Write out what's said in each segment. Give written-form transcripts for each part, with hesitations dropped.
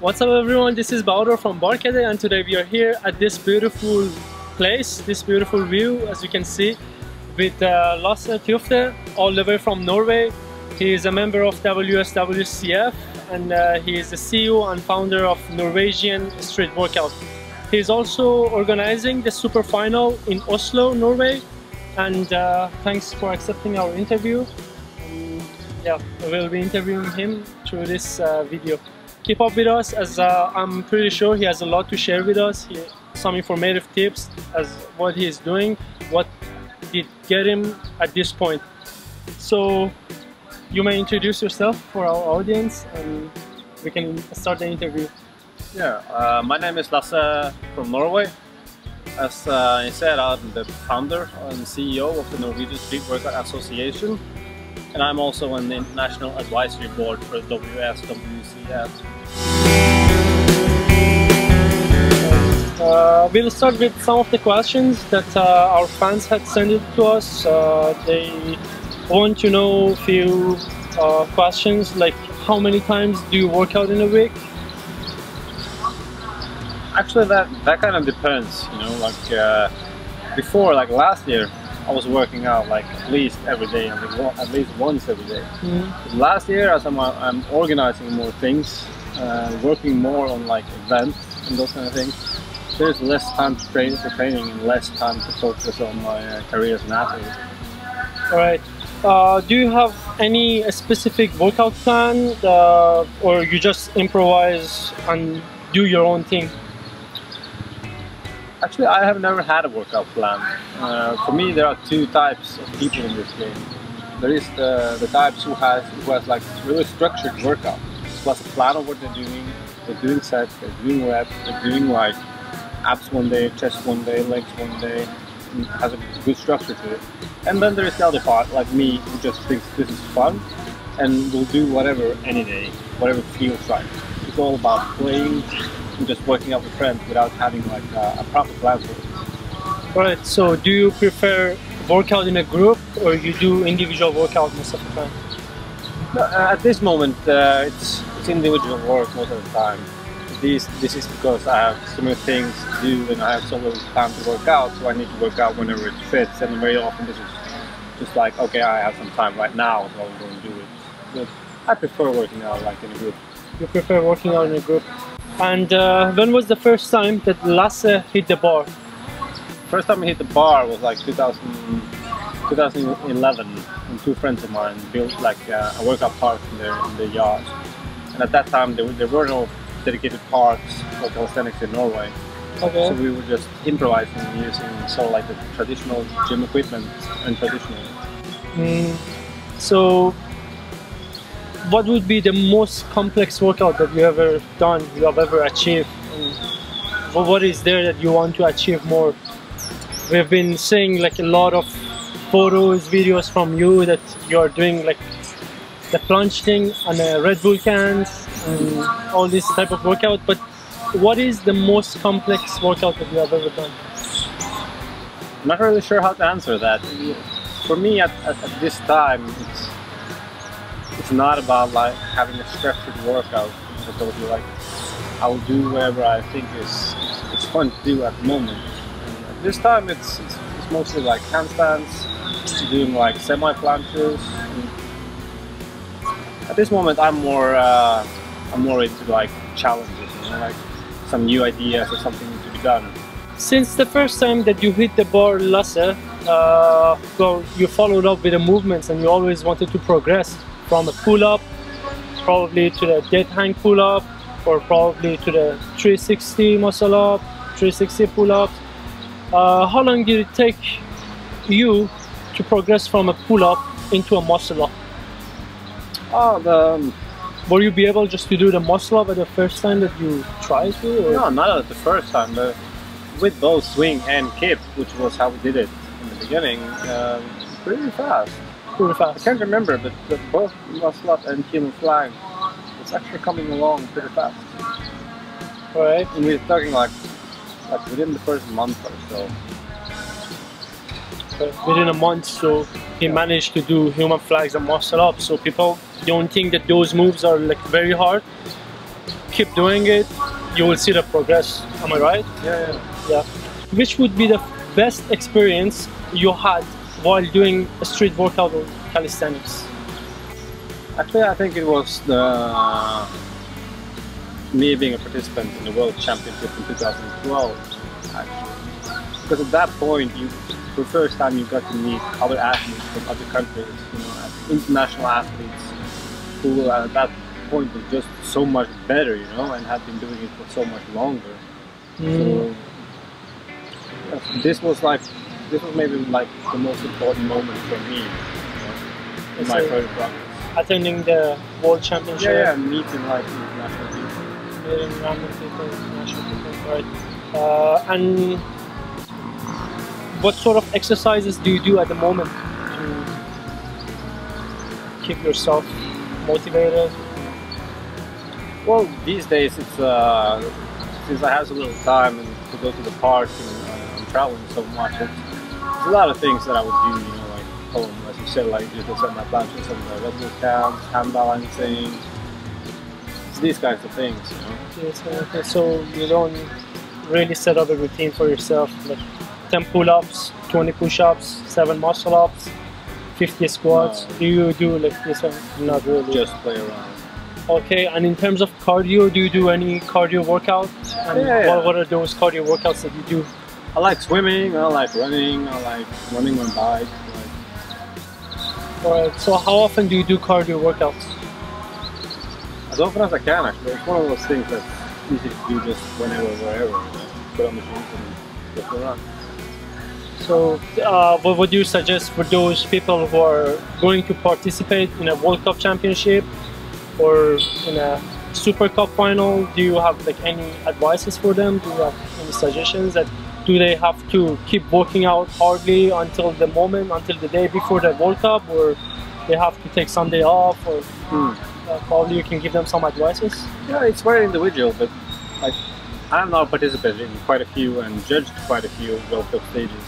What's up everyone, this is Bahadur from BarKadeh, and today we are here at this beautiful place, this beautiful view as you can see, with Lasse Tufte, all the way from Norway. He is a member of WSWCF and he is the CEO and founder of Norwegian street workout. He is also organizing the super final in Oslo, Norway, and thanks for accepting our interview. Yeah, we will be interviewing him through this video. Keep up with us, as I'm pretty sure he has a lot to share with us. Some informative tips as what he is doing, what did get him at this point. So you may introduce yourself for our audience and we can start the interview. Yeah, my name is Lasse from Norway. As he said, I'm the founder and CEO of the Norwegian Street Workout Association, and I'm also on the International Advisory Board for WSWCF. We'll start with some of the questions that our fans had sent it to us. They want to know a few questions like how many times do you work out in a week? Actually, that kind of depends, you know, like before, like last year, I was working out like at least every day, at least once every day. Mm-hmm. Last year, as I'm organizing more things, working more on like events and those kind of things, there's less time to train for training and less time to focus on my career as an athlete. Alright. Do you have any specific workout plan or you just improvise and do your own thing? Actually, I have never had a workout plan. For me, there are two types of people in this game. There is the types who has like really structured workout, plus a plan of what they're doing sets, they're doing reps, they're doing like abs one day, chest one day, legs one day, and has a good structure to it. And then there is the other part, like me, who just thinks this is fun and will do whatever any day, whatever feels right. It's all about playing and just working out with friends without having like a proper plan for it. Alright, so do you prefer workout in a group or you do individual workout most of the time? No, at this moment, it's individual work most of the time. This is because I have so many things to do and I have so little time to work out, so I need to work out whenever it fits, and very often this is just like, okay, I have some time right now, so I'm going to do it. But I prefer working out like in a group. You prefer working out in a group. And when was the first time that Lasse hit the bar? First time I hit the bar was like 2011, and two friends of mine built like a workout park in their yard. And at that time there were no dedicated parks for calisthenics in Norway. Okay. So we were just improvising using sort of like the traditional gym equipment and traditional. So what would be the most complex workout that you have ever achieved? And what is there that you want to achieve more? We've been seeing like a lot of photos, videos from you that you're doing like the plunge thing and Red Bull cans and all this type of workout, but what is the most complex workout that you have ever done? I'm not really sure how to answer that. For me at this time, it's not about like having a structured workout. I told you, like I will do whatever I think is fun to do at the moment. And at this time, it's mostly like handstands, doing like semi-planches. At this moment, I'm more into like challenges, you know, like some new ideas or something to be done. Since the first time that you hit the bar, Lasse, well, you followed up with the movements and you always wanted to progress from a pull-up, probably to the dead hang pull-up, or probably to the 360 muscle-up, 360 pull-ups. How long did it take you to progress from a pull-up into a muscle-up? Were you be able just to do the muscle-up at the first time that you tried to? Or? No, not at the first time, but with both swing and kip, which was how we did it in the beginning, pretty fast. Pretty fast. I can't remember, but both muscle-up and heel flying, it's actually coming along pretty fast. Alright. And we're talking like within the first month or so. Within a month, so he managed to do human flags and muscle up. So people don't think that those moves are like very hard. keep doing it, you will see the progress. Am I right? Yeah. Yeah. Which would be the best experience you had while doing a street workout or calisthenics? Actually, I think it was me being a participant in the World Championship in 2012. Actually, because at that point, for the first time, you got to meet other athletes from other countries. You know, international athletes who at that point was just so much better, you know, and had been doing it for so much longer. So this was maybe like the most important moment for me, you know, in my further progress. Attending the World Championship. Yeah, meeting like international people. Meeting random people, international people, right? And what sort of exercises do you do at the moment to keep yourself motivated? Well, these days it's since I have so little time and to go to the park and I'm traveling so much, it's a lot of things that I would do, you know, like home, as you said, like just set my planches on the regular camps, hand balancing, it's these kinds of things, you know. Yes, okay. So you don't really set up a routine for yourself, like 10 pull-ups, 20 push-ups, 7 muscle-ups, 50 squats. No. Do you do like this one? Not really. Just play around. Okay, and in terms of cardio, do you do any cardio workouts? And Yeah. what are those cardio workouts that you do? I like swimming, I like running on bike. Alright, so how often do you do cardio workouts? As often as I can, actually. It's one of those things that's easy to do just whenever, wherever. You know? Put on the shoes and just run. So what would you suggest for those people who are going to participate in a World Cup Championship or in a Super Cup final? Do you have like any advices for them? Do you have any suggestions that do they have to keep working out hardly until the day before the World Cup, or they have to take Sunday off, or probably you can give them some advices? Yeah, it's very individual, but like I have now participated in quite a few and judged quite a few World Cup stages.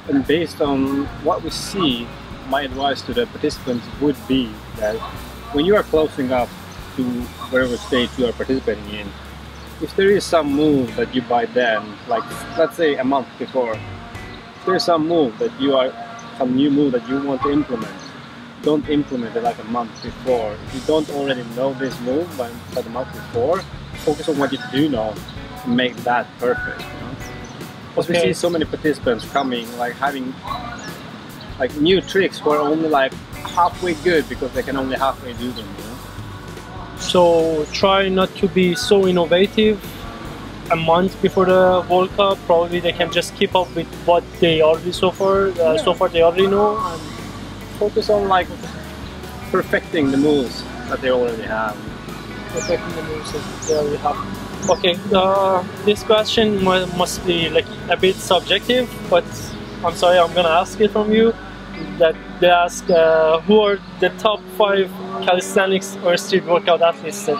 And based on what we see, my advice to the participants would be that when you are closing up to whatever stage you are participating in, if there is some move that you by then, like let's say a month before, if there's some new move that you want to implement, don't implement it like a month before. If you don't already know this move by the month before, focus on what you do know and make that perfect. You know? Because we see so many participants coming, like having like new tricks who are only like halfway good because they can only halfway do them. You know? So try not to be so innovative a month before the World Cup. Probably they can just keep up with what they already so far they already know, and focus on like perfecting the moves that they already have. Perfecting the moves that they already have. Okay, this question must be like a bit subjective, but I'm sorry, I'm gonna ask it from you. That they ask who are the top 5 calisthenics or street workout athletes that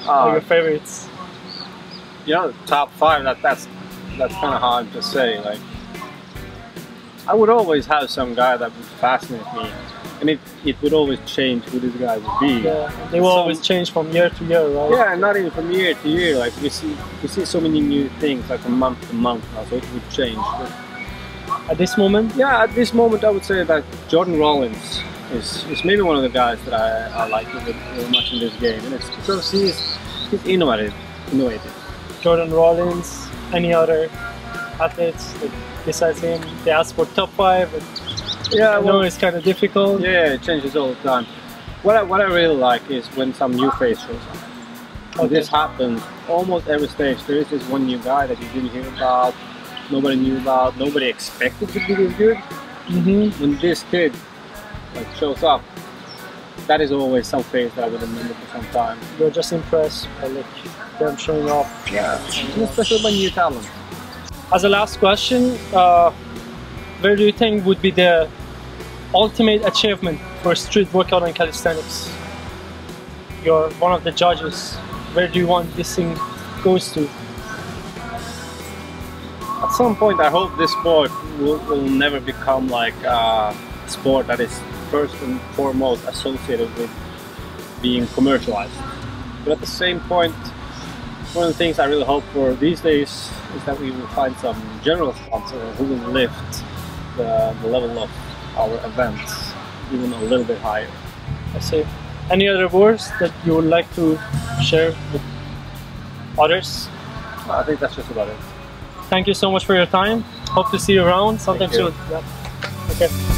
are your favorites? You know, top 5. That's kind of hard to say. Like, I would always have some guy that would fascinate me, and it would always change who this guy would be. Yeah, they will always change from year to year, right? Yeah, not even from year to year. Like we see so many new things, like from month to month now, so it would change. But at this moment? Yeah, at this moment I would say that Jordan Rollins is maybe one of the guys that I like very much in this game, and it's because he's innovative. Jordan Rollins, any other athletes like, besides him? They ask for top 5. Yeah, I know it's kind of difficult. Yeah, it changes all the time. What I really like is when some new face shows up. Okay. This happens almost every stage. There is this one new guy that you didn't hear about, nobody knew about, nobody expected to be this good. When this kid like shows up, that is always some face that I would remember for some time. You're just impressed by like them showing up. Yeah, especially by new talent. As a last question, where do you think would be the ultimate achievement for street workout and calisthenics? You're one of the judges. Where do you want this thing goes to? At some point, I hope this sport will never become like a sport that is first and foremost associated with being commercialized. But at the same point, one of the things I really hope for these days is that we will find some general sponsor who will lift the level of our events even a little bit higher. I see. Any other words that you would like to share with others? I think that's just about it. Thank you so much for your time. Hope to see you around sometime soon. Yeah. Okay.